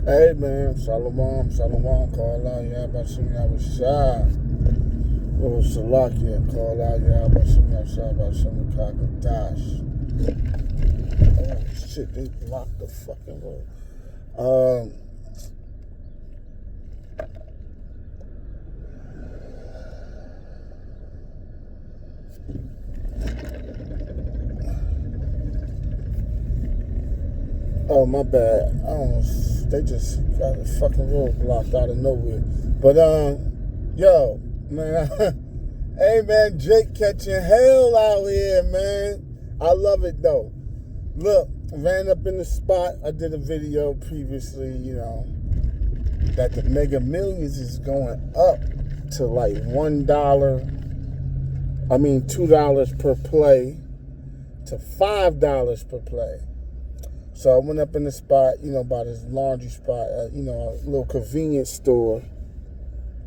Hey man, Shalom, Shalom, call out Yabashim Yabashah. Oh, Salakia, call out Yabashim Yabashah, Bashim Kakadash. Oh shit, they blocked the fucking road. Oh, my bad. They just got the fucking road blocked out of nowhere. But, yo, man, hey, man, Jake catching hell out here, man. I love it, though. Look, ran up in the spot. I did a video previously, that the Mega Millions is going up to like $2 per play to $5 per play. So I went up in the spot, by this laundry spot, a little convenience store.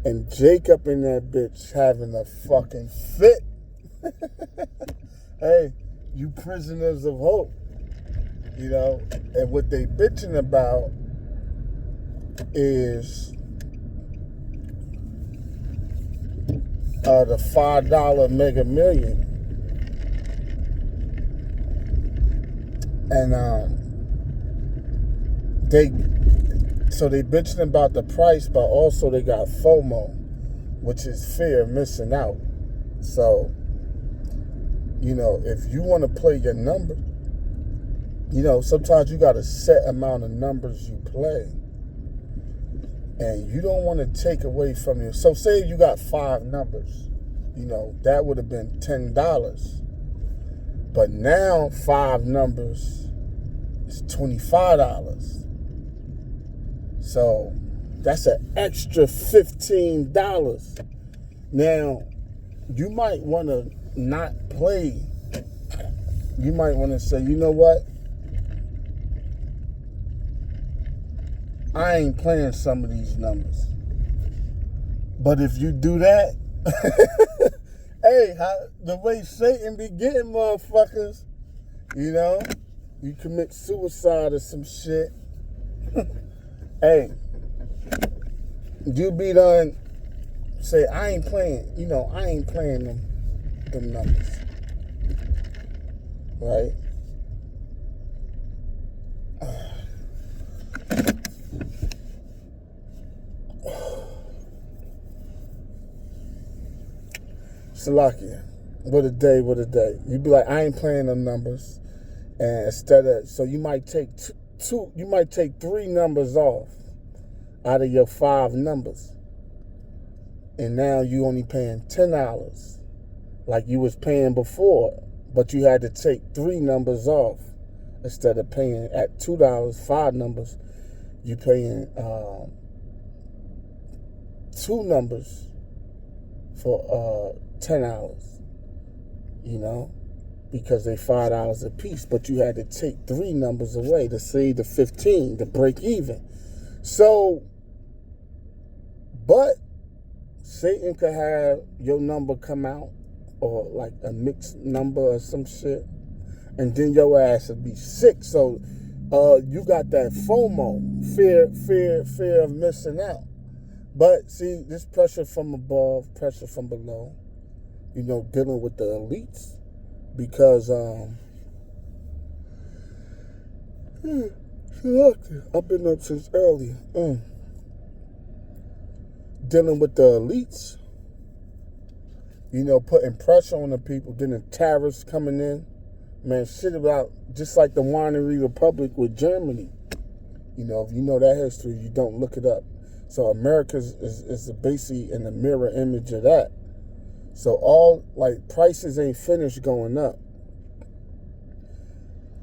And Jake up in that bitch having a fucking fit. Hey, you prisoners of hope. And what they bitching about is the $5 Mega Million. And they bitching about the price, but also they got FOMO, which is fear of missing out. So, if you want to play your number, sometimes you got a set amount of numbers you play. And you don't want to take away from you. So say you got 5 numbers, that would have been $10. But now 5 numbers is $25. So that's an extra $15. Now, you might want to not play. You might want to say, you know what? I ain't playing some of these numbers. But if you do that, hey, the way Satan be getting motherfuckers, you commit suicide or some shit. Hey, you be done, say, I ain't playing them numbers. Right? Salakia, what a day. You be like, I ain't playing them numbers. And so you might take 3 numbers off out of your 5 numbers. And now you only paying $10 like you was paying before. But you had to take 3 numbers off instead of paying at $2, 5 numbers. You paying 2 numbers for $10, because they $5 a piece, but you had to take 3 numbers away to save the 15 to break even. So, but Satan could have your number come out, or like a mixed number or some shit, and then your ass would be sick. So, you got that FOMO, fear of missing out. But see, this pressure from above, pressure from below, dealing with the elites, because I've been up since early. Dealing with the elites, putting pressure on the people, then the tariffs coming in. Man, shit about just like the Winery Republic with Germany. If you know that history, you don't look it up. So America is basically in the mirror image of that. So all, prices ain't finished going up.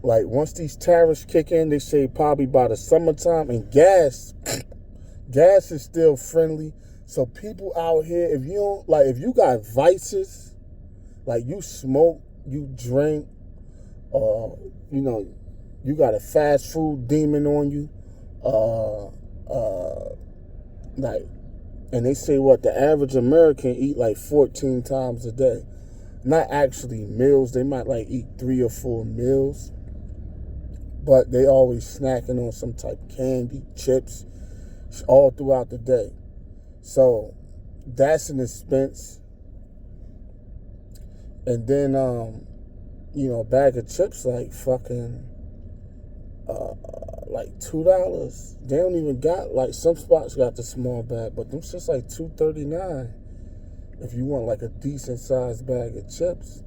Like, once these tariffs kick in, they say probably by the summertime. And gas is still friendly. So people out here, if you got vices, like you smoke, you drink, or, you got a fast food demon on you, and they say the average American eat 14 times a day. Not actually meals. They might eat 3 or 4 meals. but they always snacking on some type of candy, chips, all throughout the day. So that's an expense. And then, a bag of chips like fucking, like $2. They don't even got, like, some spots got the small bag, but them shit's like $2.39. If you want like a decent sized bag of chips,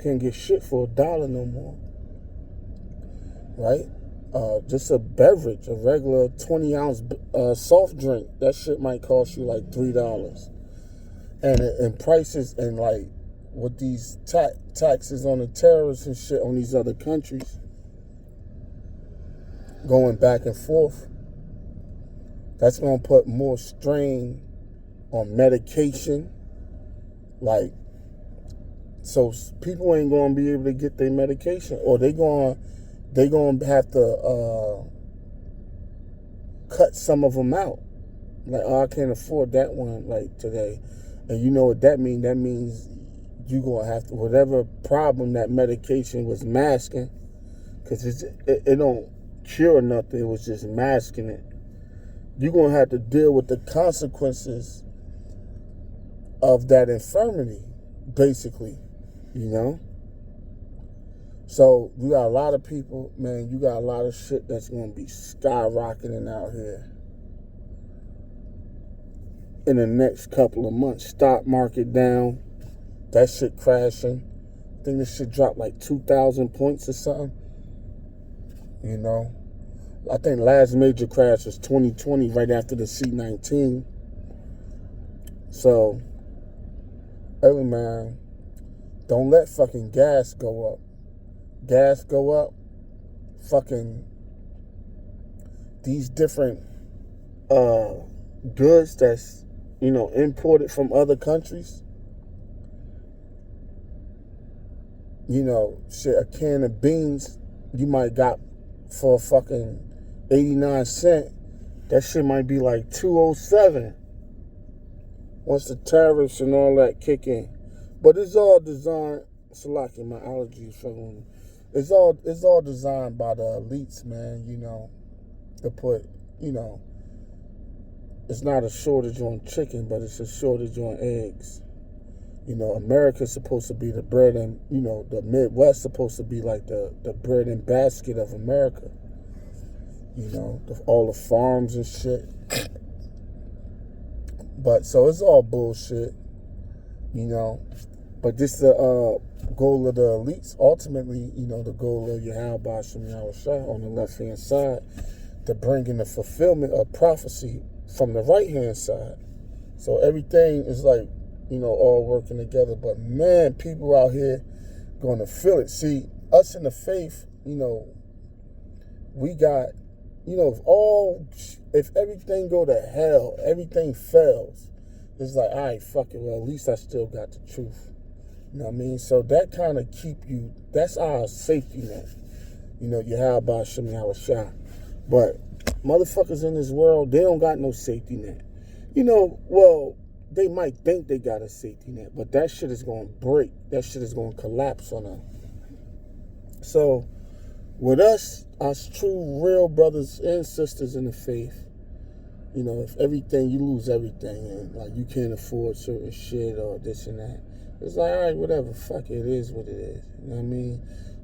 can't get shit for $1 no more, right? Just a beverage, a regular 20-ounce soft drink, that shit might cost you like $3. And prices, and like with these taxes on the terrorists and shit on these other countries going back and forth, that's gonna put more strain on medication. Like, so people ain't gonna be able to get their medication, or they gonna have to cut some of them out. Like, oh, I can't afford that one like today. And you know what that means? That means you gonna have to, whatever problem that medication was masking, because it don't cure nothing, it was just masking it. You're gonna have to deal with the consequences of that infirmity, basically, So you got a lot of people, man, you got a lot of shit that's going to be skyrocketing out here in the next couple of months. Stock market down, that shit crashing. I think this shit dropped like 2,000 points or something, I think last major crash was 2020, right after the C-19. So, hey man, don't let fucking gas go up. Gas go up, fucking these different goods that's, imported from other countries. Shit, a can of beans you might got for fucking 89 cents. That shit might be like 207 once the tariffs and all that kick in. But it's all designed, Salaki, my allergies from. It's all designed by the elites, man, to put, it's not a shortage on chicken, but it's a shortage on eggs. America's supposed to be the bread and, the Midwest supposed to be like the bread and basket of America. All the farms and shit. But, so it's all bullshit, But this the goal of the elites. Ultimately, the goal of Yahweh Shem Yahushua on the left-hand side, to bring in the fulfillment of prophecy from the right-hand side. So everything is like, all working together. But man, people out here going to feel it. See, us in the faith, we got, if everything go to hell, everything fails, it's like, all right, fuck it. Well, at least I still got the truth. You know what I mean? So that kind of keep you, that's our safety net. Yahweh Shem Yahushua. But motherfuckers in this world, they don't got no safety net. Well, they might think they got a safety net, but that shit is going to break. That shit is going to collapse on them. So, with us true, real brothers and sisters in the faith, if everything, you lose everything, and like you can't afford certain shit or this and that, it's like, all right, whatever, fuck it is what it is. You know what I mean?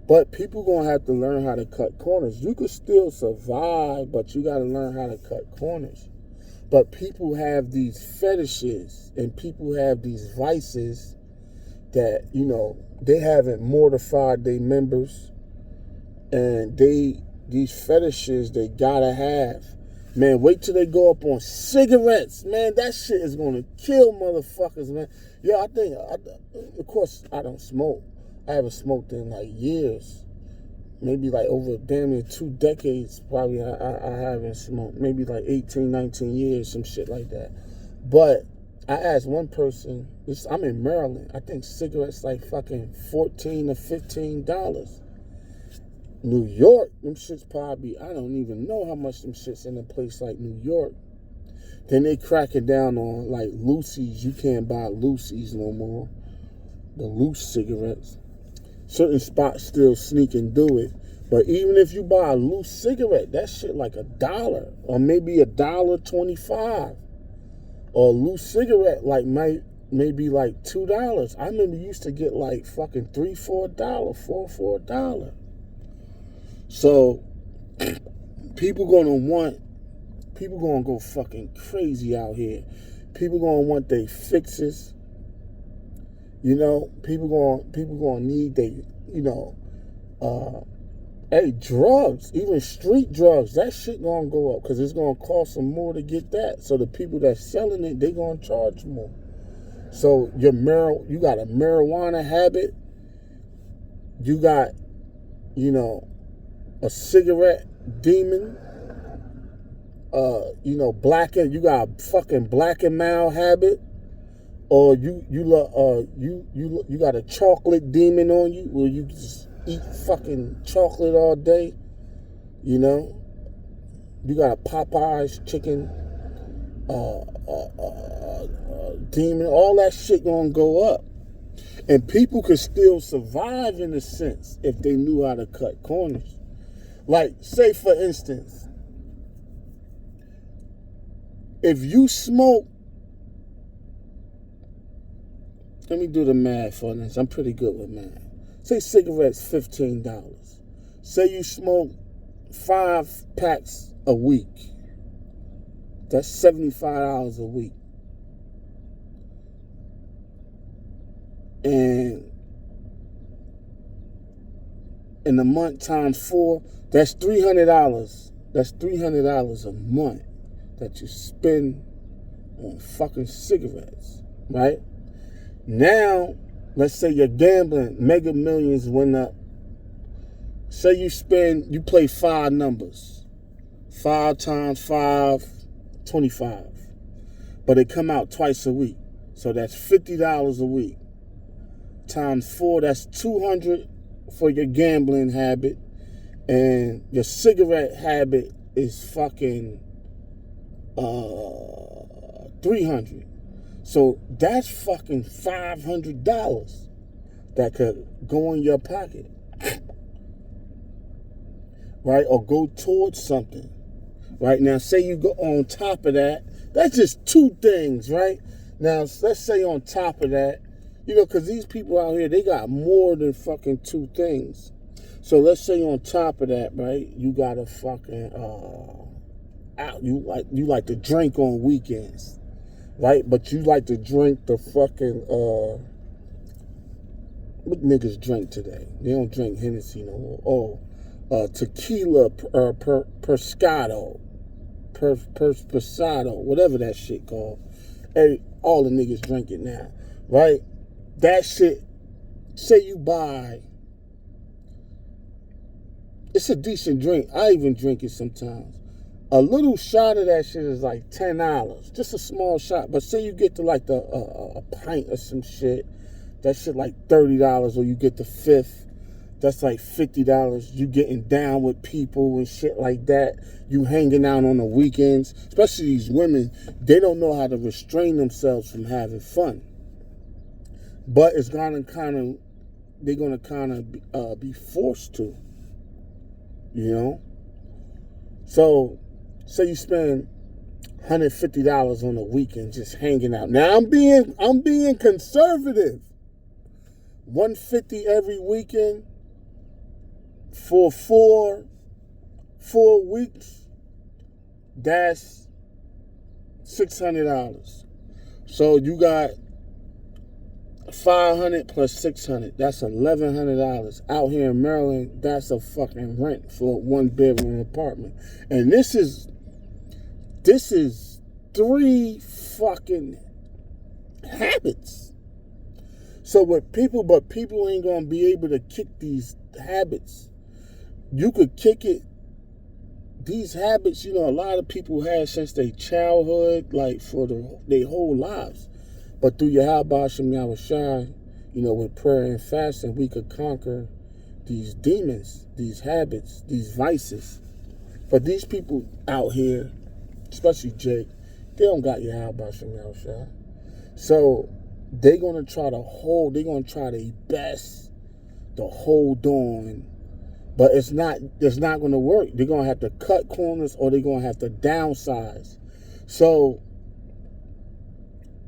But people going to have to learn how to cut corners. You could still survive, but you got to learn how to cut corners. But people have these fetishes and people have these vices that, they haven't mortified their members. And these fetishes they gotta have. Man, wait till they go up on cigarettes. Man, that shit is gonna kill motherfuckers, man. Yeah, of course, I don't smoke. I haven't smoked in like years. Maybe like over damn near 2 decades, probably I haven't smoked. Maybe like 18, 19 years, some shit like that. But I asked one person, I'm in Maryland, I think cigarettes like fucking $14 to $15. New York, them shits probably, I don't even know how much them shits in a place like New York. Then they cracking down on like Lucy's. You can't buy Lucy's no more. The loose cigarettes. Certain spots still sneak and do it. But even if you buy a loose cigarette, that shit like $1 or maybe $1.25. Or a loose cigarette like maybe like $2. I remember you used to get like fucking $3 for $1, $4 for $1. So people gonna go fucking crazy out here. People gonna want their fixes. You know, people gonna need they, you know, hey, drugs, even street drugs, that shit gonna go up because it's gonna cost them more to get that. So the people that's selling it, they gonna charge more. So you got a marijuana habit, you got, you know, a cigarette demon, you know, you got a fucking Black and Mild habit, or you got a chocolate demon on you where you just eat fucking chocolate all day, you know. You got a Popeyes chicken demon. All that shit gonna go up, and people could still survive in a sense if they knew how to cut corners. Like, say for instance, if you smoke, let me do the math for this. I'm pretty good with math. Say cigarettes $15. Say you smoke 5 packs a week. That's $75 a week. And in a month times 4, that's $300. That's $300 a month that you spend on fucking cigarettes, right? Now, let's say you're gambling, Mega Millions went up. Say you play 5 numbers. 5 times 5, 25. But it come out twice a week. So that's $50 a week. Times 4, that's $200 for your gambling habit. And your cigarette habit is fucking $300. So that's fucking $500 that could go in your pocket, right? Or go towards something, right? Now, say you go on top of that. That's just 2 things, right? Now, let's say on top of that, you know, because these people out here, they got more than fucking 2 things. So let's say on top of that, right, you got a fucking, you like to drink on weekends. Right? But you like to drink the fucking, what niggas drink today? They don't drink Hennessy no more. Tequila, Persado, whatever that shit called. All the niggas drink it now. Right? That shit, say you buy, it's a decent drink. I even drink it sometimes. A little shot of that shit is like $10, just a small shot. But say you get to like a pint or some shit, that shit like $30, or you get the 5th, that's like $50. You getting down with people and shit like that. You hanging out on the weekends, especially these women. They don't know how to restrain themselves from having fun. But they're gonna kind of be forced to, you know. So, say you spend $150 on a weekend just hanging out. Now I'm being conservative. $150 every weekend for 4 weeks. That's $600. So you got $500 plus $600. That's $1,100. Out here in Maryland, that's a fucking rent for a 1-bedroom apartment. And this is 3 fucking habits. So but people ain't gonna be able to kick these habits. You could kick it. These habits, you know, a lot of people had since their childhood, like for their whole lives. But through Yahweh Shem Yahushai, you know, with prayer and fasting, we could conquer these demons, these habits, these vices. But these people out here, especially Jake, they don't got Yahweh Shem Yahushai. So they're gonna try their best to hold on But it's not going to work. They're going to have to cut corners or they're going to have to downsize. So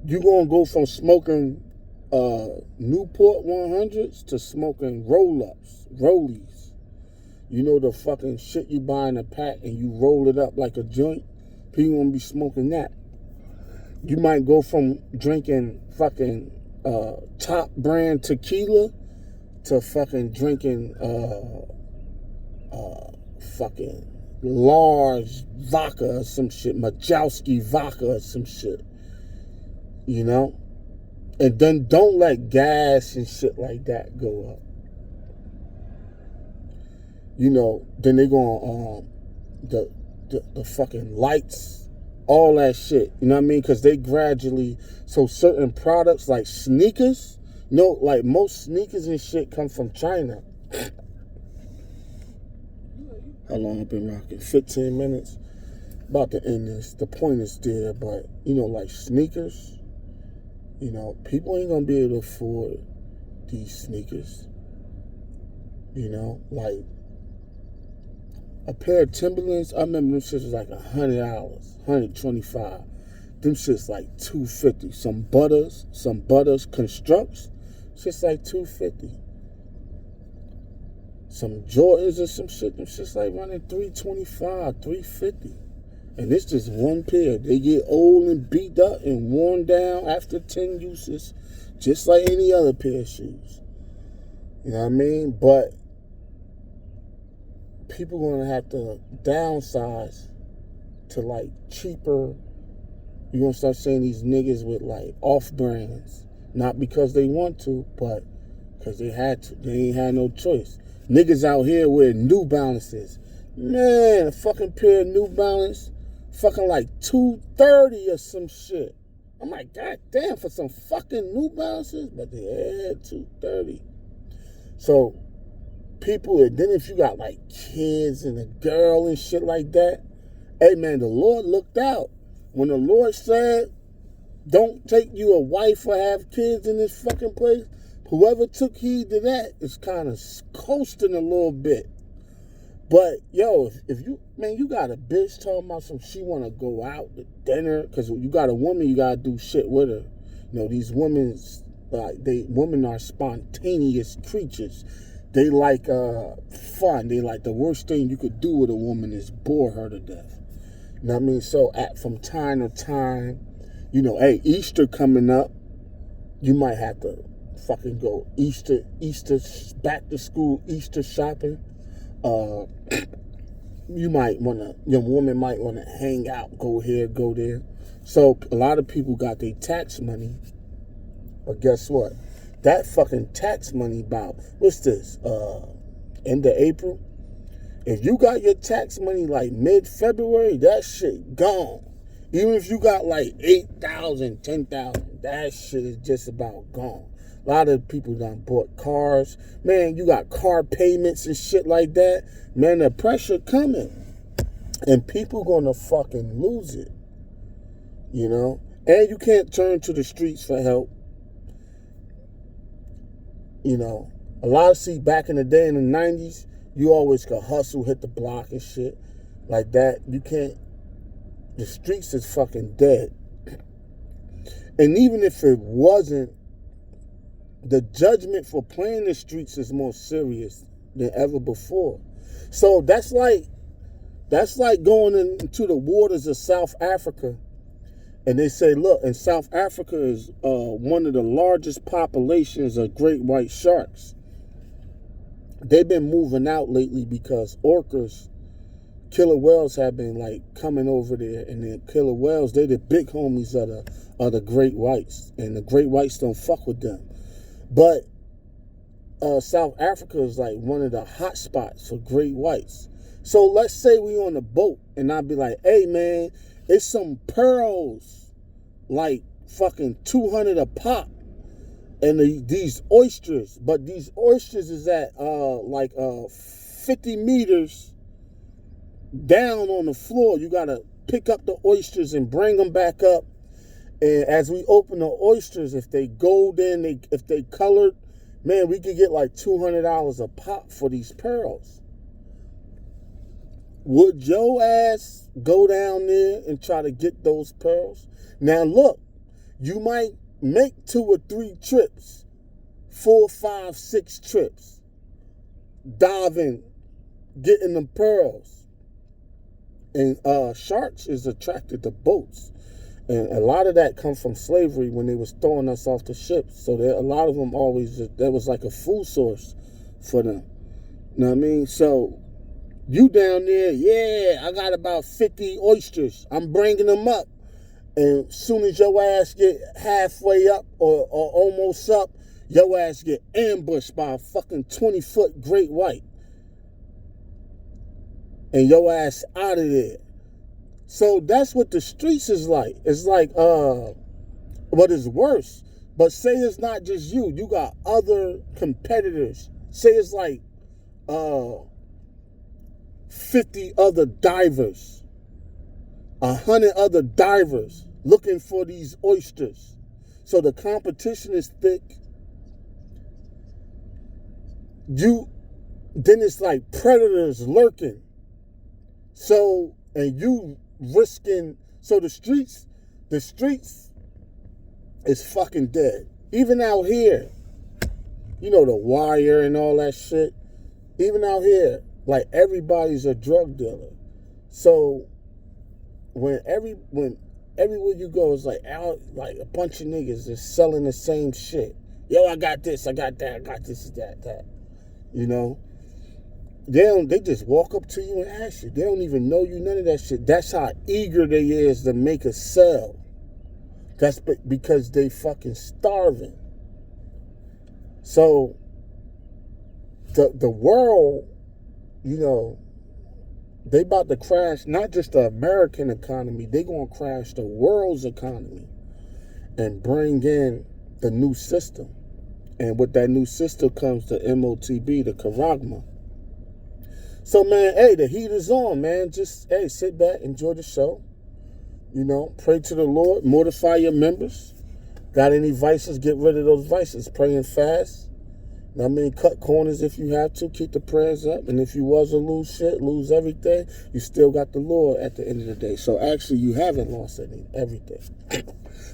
you're going to go from smoking Newport 100s to smoking roll-ups, rollies. You know, the fucking shit you buy in a pack and you roll it up like a joint? People going to be smoking that. You might go from drinking fucking top brand tequila to fucking drinking fucking large vodka or some shit, Majowski vodka or some shit, you know? And then don't let gas and shit like that go up. You know, then they go the fucking lights, all that shit, you know what I mean? Because they gradually, so certain products like sneakers, like most sneakers and shit come from China. How long I've been rocking? 15 minutes. About to end this. The point is there, but, you know, like sneakers, you know, people ain't gonna be able to afford these sneakers. You know, like a pair of Timberlands, I remember them shits was like $100, $125. Them shits like $250. Some butters constructs, shit's like $250. Some Jordans or some shit, them shit's like running $325, $350. And it's just one pair. They get old and beat up and worn down after 10 uses, just like any other pair of shoes. You know what I mean? But people gonna have to downsize to like cheaper. You're gonna start seeing these niggas with like off brands. Not because they want to, but because they had to. They ain't had no choice. Niggas out here wearing New Balances. Man, a fucking pair of New Balance, fucking like $230 or some shit. I'm like, God damn, for some fucking New Balances? But they had $230. So people, and then if you got like kids and a girl and shit like that, hey man, the Lord looked out. When the Lord said, don't take you a wife or have kids in this fucking place, whoever took heed to that is kind of coasting a little bit. But yo, if you, man, you got a bitch talking about some, she want to go out to dinner, because you got a woman, you got to do shit with her. You know, these women, women are spontaneous creatures. They like fun. They like, the worst thing you could do with a woman is bore her to death. You know what I mean? So from time to time, you know, hey, Easter coming up, you might have to fucking go Easter, back to school, Easter shopping. You might want to, your woman might want to hang out, go here, go there. So a lot of people got their tax money, but guess what? That fucking tax money about, what's this, end of April? If you got your tax money like mid-February, that shit gone. Even if you got like 8,000, 10,000, that shit is just about gone. A lot of people done bought cars. Man, you got car payments and shit like that. Man, the pressure coming. And people gonna fucking lose it. You know? And you can't turn to the streets for help. You know? A lot of, see, back in the day in the 90s, you always could hustle, hit the block and shit like that. You can't. The streets is fucking dead. And even if it wasn't, the judgment for playing the streets is more serious than ever before. So that's like going into the waters of South Africa, and they say, look, and South Africa is one of the largest populations of great white sharks. They've been moving out lately because orcas, killer whales, have been like coming over there, and the killer whales, they the big homies of the great whites, and the great whites don't fuck with them. But South Africa is like one of the hot spots for great whites. So let's say we on a boat, and I'd be like, hey man, it's some pearls, like fucking 200 a pop. And these oysters, but these oysters is at 50 meters down on the floor. You gotta pick up the oysters and bring them back up. And as we open the oysters, if they golden, if they colored, man, we could get like $200 a pop for these pearls. Would your ass go down there and try to get those pearls? Now look, you might make 2 or 3 trips, 4, 5, 6 trips, diving, getting them pearls. And sharks is attracted to boats. And a lot of that come from slavery when they was throwing us off the ships. So a lot of them always, there was like a food source for them. You know what I mean? So you down there, yeah, I got about 50 oysters. I'm bringing them up. And as soon as your ass get halfway up or almost up, your ass get ambushed by a fucking 20-foot great white. And your ass out of there. So that's what the streets is like. It's like, what is worse. But say it's not just you. You got other competitors. Say it's like 50 other divers. 100 other divers looking for these oysters. So the competition is thick. Then it's like predators lurking. So, and you risking, so the streets is fucking dead. Even out here, you know, The Wire and all that shit. Even out here, like everybody's a drug dealer. So when everywhere you go is like a bunch of niggas is selling the same shit. Yo, I got this, I got that, I got this, that. You know? They just walk up to you and ask you. They don't even know you, none of that shit. That's how eager they is to make a sale. That's because they fucking starving. So the world, you know, they about to crash not just the American economy, they gonna crash the world's economy and bring in the new system. And with that new system comes the MOTB, the Charagma. So, man, hey, the heat is on, man. Just, hey, sit back, enjoy the show. You know, pray to the Lord, mortify your members. Got any vices, get rid of those vices. Pray and fast. I mean, cut corners if you have to. Keep the prayers up. And if you was to lose shit, lose everything, you still got the Lord at the end of the day. So, actually, you haven't lost everything.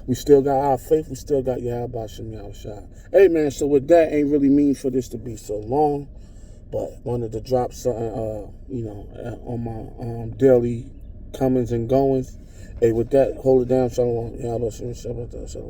We still got our faith. We still got Yahweh Shem Yahushua. Hey, man, so with that, ain't really mean for this to be so long. But wanted to drop something, you know, on my daily comings and goings. Hey, with that, hold it down. Shalom. Yahweh Shem Shabbat Shalom.